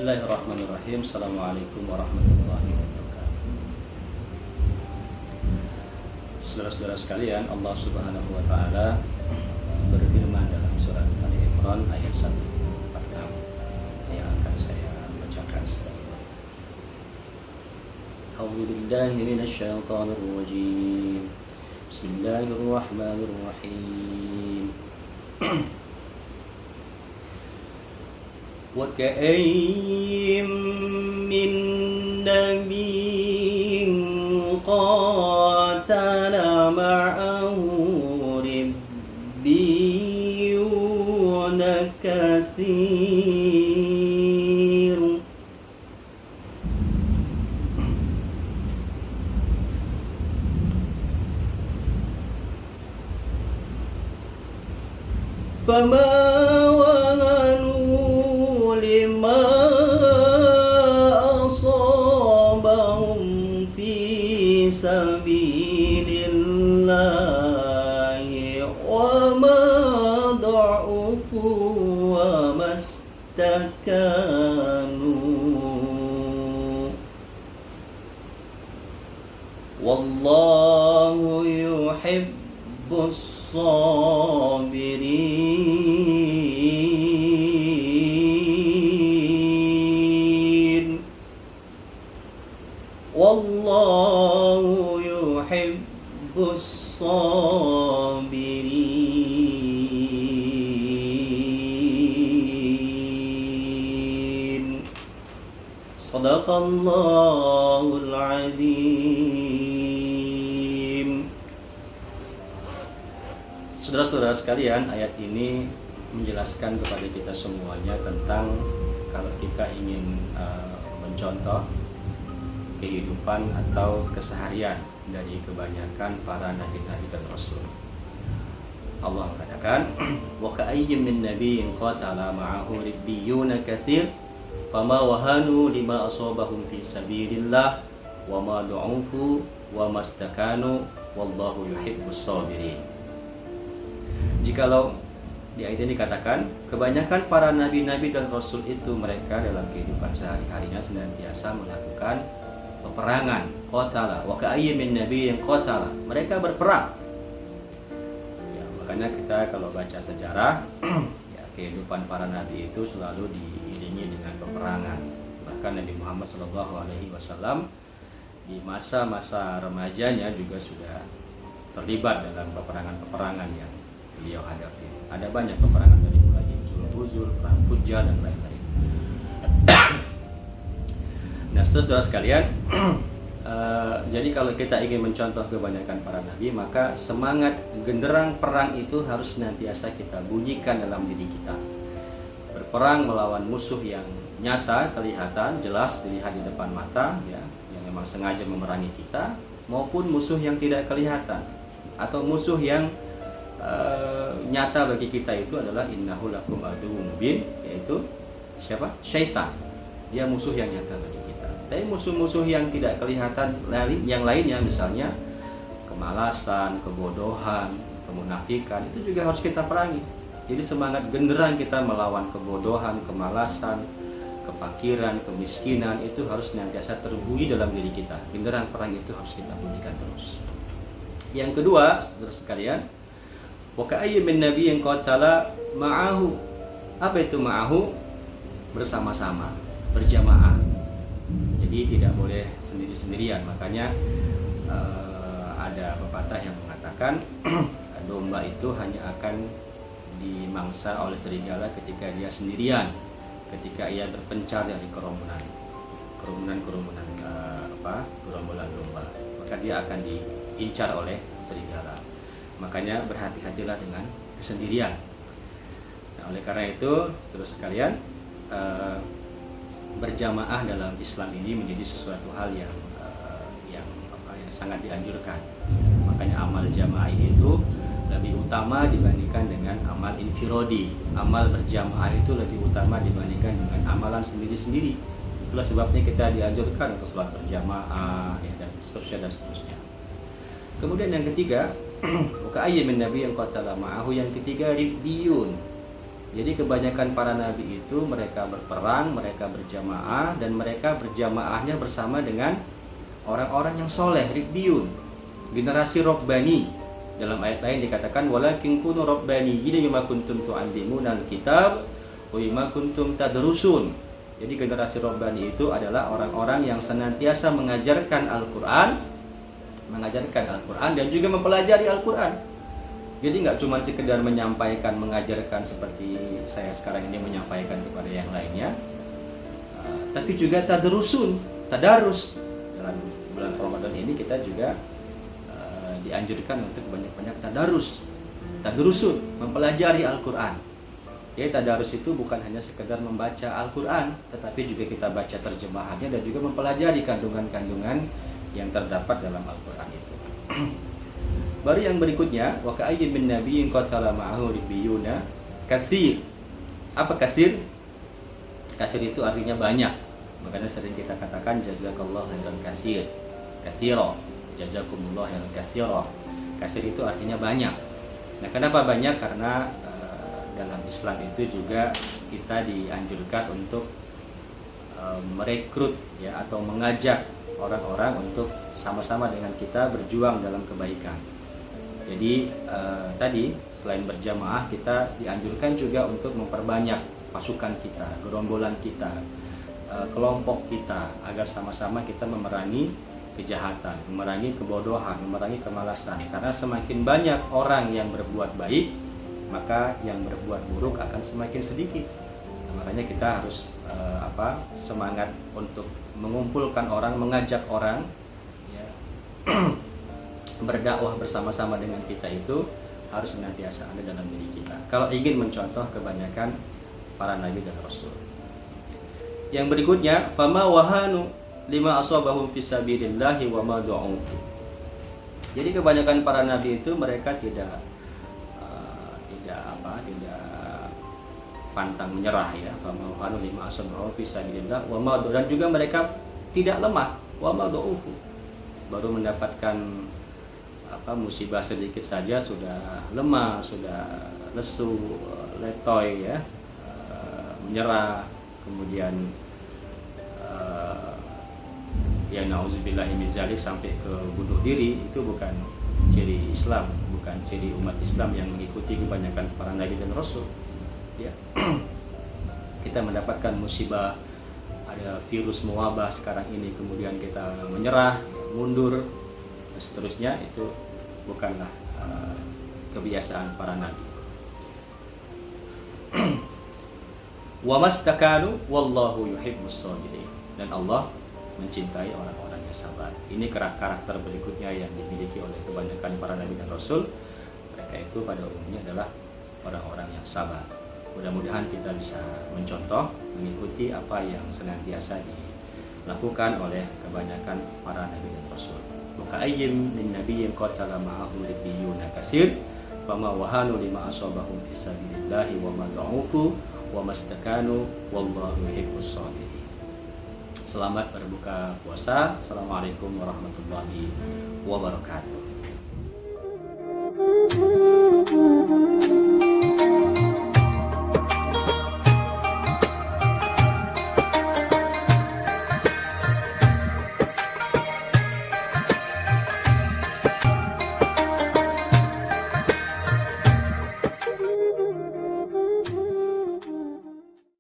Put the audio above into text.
Bismillahirrahmanirrahim. Assalamualaikum warahmatullahi wabarakatuh. Saudara-saudara sekalian, Allah Subhanahu wa taala berfirman dalam surat Ali Imran ayat 146 yang akan saya bacakan sebagai A'udzu billahi minasyaitonir rajim. Bismillahirrahmanirrahim. وكأين من نبي قاتل معه ربيون كثير فما لما أصابهم في سبيل الله وما ضعفوا وما استكانوا والله يحب الصابرين والله يحب الصابرين صدق الله العظيم. Saudara-saudara sekalian, ayat ini menjelaskan kepada kita semuanya tentang kalau kita ingin mencontoh kehidupan atau keseharian dari kebanyakan para nabi-nabi dan rasul. Allah mengatakan, "Wa ka'ayyin min nabiyyin qatala ma'ahu ribbiyuna katsir, fama wahanu lima asabahum fi sabilillah, wa ma du'ufu wa mastakanu, wallahu yuhibbus sabirin." Jikalau di ayat ini dikatakan, kebanyakan para nabi-nabi dan rasul itu mereka dalam kehidupan sehari-harinya senantiasa melakukan peperangan. Qatala wa ka'ayyin min nabiyyin qatala, mereka berperang. Ya, makanya kita kalau baca sejarah ya, kehidupan para nabi itu selalu diiringi dengan peperangan. Bahkan Nabi Muhammad SAW di masa-masa remajanya juga sudah terlibat dalam peperangan-peperangan yang beliau hadapi. Ada banyak peperangan dari mulai Zulhuzul, perang Hujjah dan lain-lain. Nah, saudara sekalian, jadi kalau kita ingin mencontoh kebanyakan para nabi, maka semangat genderang perang itu harus senantiasa kita bunyikan dalam diri kita. Berperang melawan musuh yang nyata, kelihatan, jelas dilihat di depan mata, ya, yang memang sengaja memerangi kita, maupun musuh yang tidak kelihatan atau musuh yang nyata bagi kita itu adalah innahu lakum aduwwum mubin, yaitu siapa? Syaitan. Dia musuh yang nyata bagi kita. Tapi musuh-musuh yang tidak kelihatan yang lainnya, misalnya kemalasan, kebodohan, kemunafikan, itu juga harus kita perangi. Jadi semangat genderang kita melawan kebodohan, kemalasan, kefakiran, kemiskinan itu harus senantiasa terbunyi dalam diri kita. Genderang perang itu harus kita bunyikan terus. Yang kedua, saudara sekalian, wa ka'ayyin min nabiyyin qatala ma'ahu. Apa itu ma'ahu? Bersama-sama, berjamaah. Jadi tidak boleh sendiri-sendirian. Makanya ada pepatah yang mengatakan domba itu hanya akan dimangsa oleh serigala ketika dia sendirian, ketika ia berpencar dari gerombolan domba, maka dia akan diincar oleh serigala. Makanya berhati-hatilah dengan kesendirian. Nah, oleh karena itu, saudara sekalian, berjamaah dalam Islam ini menjadi sesuatu hal yang sangat dianjurkan. Makanya amal jamaah itu lebih utama dibandingkan dengan amal infirodi. Amal berjamaah itu lebih utama dibandingkan dengan amalan sendiri-sendiri. Itulah sebabnya kita dianjurkan untuk sholat berjamaah, ya, dan seterusnya. Kemudian yang ketiga, ka'ayyin min nabiyyin qatala ma'ahu, yang ketiga ribbiyun. Jadi kebanyakan para nabi itu mereka berperang, mereka berjamaah, dan mereka berjamaahnya bersama dengan orang-orang yang soleh, ribbiyun, generasi robbani. Dalam ayat lain dikatakan walakin kunu rabbaniyina bima kuntum tu'allimuna al-kitab wa bima kuntum tadrusun. Jadi generasi robbani itu adalah orang-orang yang senantiasa mengajarkan Al-Qur'an, dan juga mempelajari Al-Qur'an. Jadi nggak cuma sekedar menyampaikan, mengajarkan seperti saya sekarang ini menyampaikan kepada yang lainnya, tapi juga tadarus. Dalam bulan Ramadan ini kita juga dianjurkan untuk banyak-banyak tadarusun, mempelajari Al-Quran. Jadi tadarus itu bukan hanya sekedar membaca Al-Quran, tetapi juga kita baca terjemahannya dan juga mempelajari kandungan-kandungan yang terdapat dalam Al-Quran itu. Baru yang berikutnya, wa ka'ayyin min nabiyyin qatala ma'ahu ribbiyuna katsir. Apa kasir? Kasir itu artinya banyak. Makanya sering kita katakan jazakallahu khairan katsira. Jazakumullah khairan katsira. Kasir itu artinya banyak. Nah, kenapa banyak? Karena dalam Islam itu juga kita dianjurkan untuk merekrut ya, atau mengajak orang-orang untuk sama-sama dengan kita berjuang dalam kebaikan. Jadi tadi selain berjamaah kita dianjurkan juga untuk memperbanyak pasukan kita, gerombolan kita, kelompok kita, agar sama-sama kita memerangi kejahatan, memerangi kebodohan, memerangi kemalasan. Karena semakin banyak orang yang berbuat baik, maka yang berbuat buruk akan semakin sedikit. Nah, makanya kita harus semangat untuk mengumpulkan orang, mengajak orang ya, berdakwah bersama-sama dengan kita itu harus senantiasa ada dalam diri kita. Kalau ingin mencontoh kebanyakan para nabi dan rasul. Yang berikutnya, fama wahanu lima asabahum fisabilillahi wa ma du'u. Jadi kebanyakan para nabi itu mereka tidak pantang menyerah ya. Fama wahanu lima asabahum fisabilillah wa ma du'u, dan juga mereka tidak lemah, wa ma du'u. Baru mendapatkan musibah sedikit saja sudah lemah, sudah lesu, letoy ya, menyerah, kemudian ya nauzubillahi min dzalik sampai ke bunuh diri. Itu bukan ciri Islam, bukan ciri umat Islam yang mengikuti kebanyakan para nabi dan rasul ya. Kita mendapatkan musibah, ada virus mewabah sekarang ini, kemudian kita menyerah, mundur dan seterusnya, itu bukanlah kebiasaan para nabi. Wa mastakanu wallahu yuhibbus sabirin, dan Allah mencintai orang-orang yang sabar. Ini karakter berikutnya yang dimiliki oleh kebanyakan para nabi dan rasul. Mereka itu pada umumnya adalah orang-orang yang sabar. Mudah-mudahan kita bisa mencontoh, mengikuti apa yang senantiasa dilakukan oleh kebanyakan para nabi dan rasul. Waka'ayyim min nabiyyin qatala ma'ahu ribbiyuna katsir fama wahanu lima asabahum fisabilillahi wa ma du'ufu wa mastakanu wallahu yuhibbus sabirin. Selamat berbuka puasa. Assalamualaikum warahmatullahi wabarakatuh.